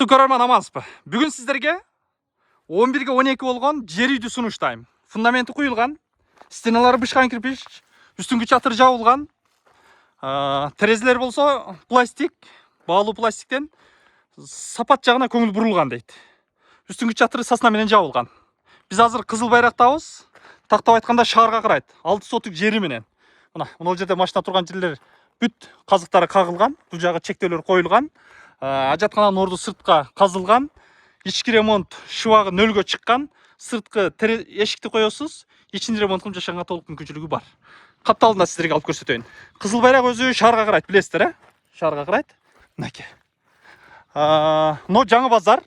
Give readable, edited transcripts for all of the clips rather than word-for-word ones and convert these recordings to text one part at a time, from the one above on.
Урматтуу көрөрман, амансызбы? Бүгүн сиздерге 11-ге 12 болгон жер үйдү сунуштайм. Фундаменти куюлган, стеналары бышкан кирпич, үстүнгү чатыры жабылган. Терезелер болсо пластик, баалуу пластиктен сапат жагына көңүл бурулган дейт. Үстүнгү чатыры сосна менен жабылган. Биз азыр Кызыл Байрактабыз. Тактап айтканда шаарга карайт. 6 сотук жери менен. Мына жерде машина турган жерлер бүт казыктары кагылган, бул жагы чектөөлөр коюлган. Ажаткананын орду сыртка казылган. Ички ремонт шыбагы нөлгө чыккан. Сырткы эшикти коесуз. Ичинди ремонт кылып жашаганга толук мүмкүнчүлүгү бар. Капталында сиздерге алып көрсөтөйүн. Кызыл Байрак өзү шаарга карайт, билесиздер, шаарга карайт. Мынакей. Мына жаңы базар,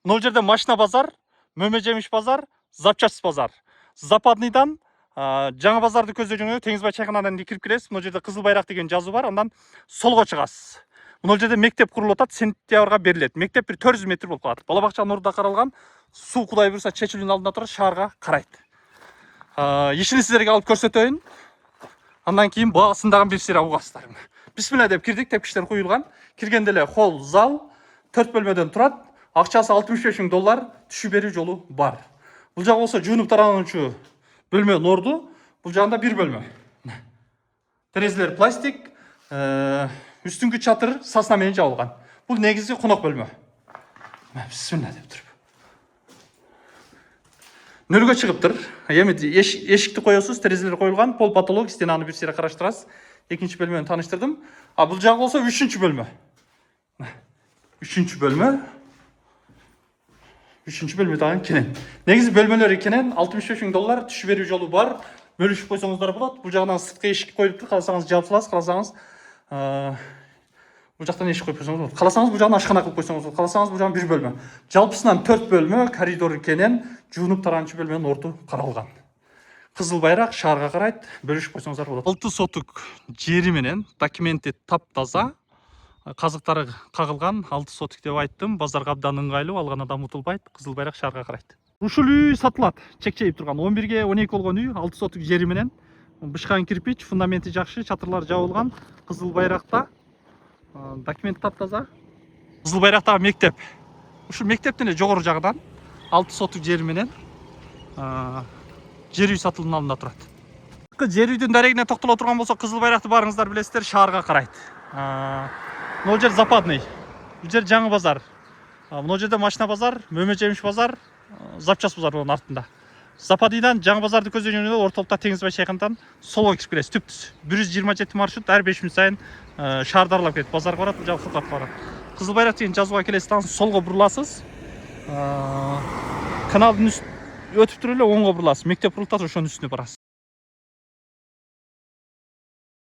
Мына жерде машина базар, мөмө жемиш базар, запчасть базар. Западныйдан жаңы базарды көздөй жөнүндө Теңизбай чайкананын кирип киресиз. Мына жерде Кызыл Байрак деген жазуу бар, андан солго чыгасыз. Мына жерде мектеп курулуп атат, сентябрга берилет. Мектеп бир 400 метр болуп калат. Бала бакчанын орду да каралган. Суу Кудай буйруса чечилүүнүн алдында туруп шаарга карайт. Ишини сиздерге алып көрсөтөйүн. Андан кийин баасын дагы бир сыйра угасыздар. Бисмилла деп кирдик, тепкичтер куюлган. Киргенде эле холл, зал 4 бөлмөдөн турат. Акчасы $65,000, түшү берүү жолу бар. Бул жагы болсо жуунуп тарануучу бөлмөнүн орду, бул жагында бир бөлмө. Терезелер пластик, үстүнгү чатыр сосна менен жабылган. Бул негизи конок бөлмө. Бисмилла деп туруп. Нөлгө чыгыптыр. Эми эшикти коесуз, терезелер коюлган, пол потолок, стенаны бир сыйра караштырасыз. Экинчи бөлмөнү тааныштырдым. Бул жагы болсо 3-чү бөлмө. 3-чү бөлмө. 3-чү бөлмө дагы кенен. Негизи бөлмөлөр кенен, $65,000 түшү берүү жолу бар. Бөлүшүп койсоңуздар болот. Бул жагынан сырткы эшик коюлуптур. Кааласаңыз жаап саласыз, кааласаңыз бул жактан эшик коюп койсоңуз болот. Кааласаңыз бул жагынан ашкана кылып койсоңуз болот. Кааласаңыз бул жагы бир бөлмө. Жалпысынан 4 бөлмө, коридору кенен, жуунуп таранчу бөлмөнүн орду каралган. Кызыл Байрак шаарга карайт, бөлүшүп койсоңуздар болот. 6 сотук жери менен документи таптаза, казыктары кагылган. 6 сотук деп айттым. Базарга абдан ыңгайлуу, алган адам утулбайт. Кызыл Байрак шаарга карайт. Ушул үй сатылат. Чекчейип турган 11-ге 12 болгон үй, 6 сотук жери менен. Бышкан кирпич, фундаменти жакшы, чатырлар жабылган. Кызыл Байракта документ таптаза. Кызыл Байрактагы мектеп. Ушул мектептин жогору жагынан 6 сотук жери менен жер үй сатылуунун алдында турат. Жер үйдүн дарегине токтоло турган болсо, Кызыл Байракты баарыңыздар билесиздер, шаарга карайт. Мына жер Западный. Бул жер жаңы базар. Мына жерде машина базар, мөмө жемиш базар, запчасть базар болон артында. Западныйдан жаңы базарды көздөй жөнүндө ортолукта Теңизбай чайкандан солго кирип киресиз, түптүз. 127 маршрут, ар 5 мүнөт сайын шаарды аралап кетет. Базарга барат, бул жагы Фуркатка барат. Кызыл Байрак деген жазууга келесиз, аны солго буруласыз. Каналдын өтүп туруп эле оңго буруласыз. Мектеп курулуп атат, ошонун үстүнө барасыз.